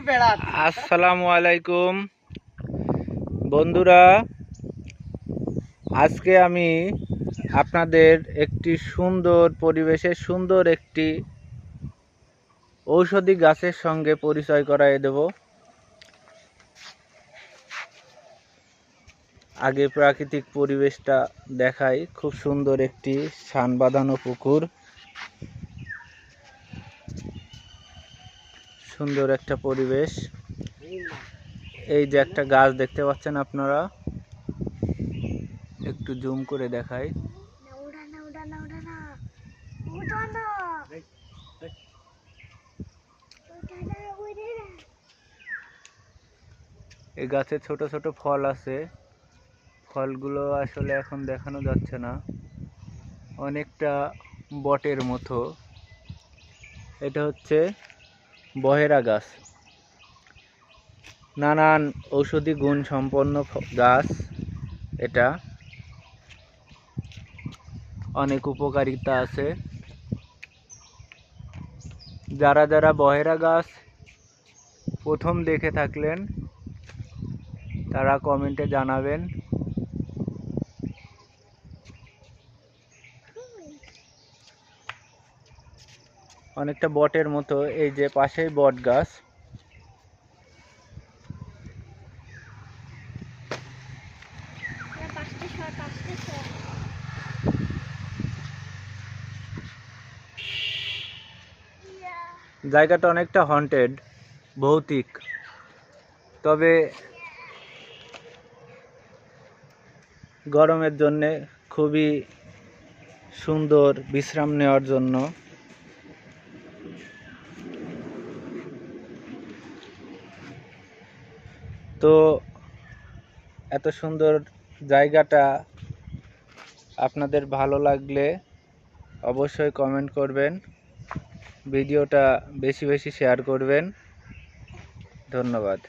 আসসালামু আলাইকুম বন্ধুরা, আজকে আমি আপনাদের একটি সুন্দর পরিবেশে সুন্দর একটি ঔষধি গাছের সঙ্গে পরিচয় করায় দেব। আগে প্রাকৃতিক পরিবেশটা দেখাই। খুব সুন্দর একটি শান বাঁধানো পুকুর, সুন্দর একটা পরিবেশ। এই যে একটা গাছ দেখতে পাচ্ছেন আপনারা, একটু জুম করে দেখাই। এই গাছে ছোট ছোট ফল আছে, ফলগুলো আসলে এখন দেখানো যাচ্ছে না, অনেকটা বটের মতো। এটা হচ্ছে বহেরা গাছ, নানান ঔষধি গুণ সম্পন্ন গাছ। এটা অনেক উপকারিতা আছে। যারা যারা বহেরা গাছ প্রথম দেখে থাকলেন তারা কমেন্টে জানাবেন। অনেকটা বটের মতো। এই যে পাশেই বট গাছ। জায়গাটা অনেকটা হন্টেড, ভৌতিক, তবে গরমের জন্যে খুবই সুন্দর বিশ্রাম নেওয়ার জন্য। তো এত সুন্দর জায়গাটা আপনাদের ভালো লাগলে অবশ্যই কমেন্ট করবেন, ভিডিওটা বেশি বেশি শেয়ার করবেন। ধন্যবাদ।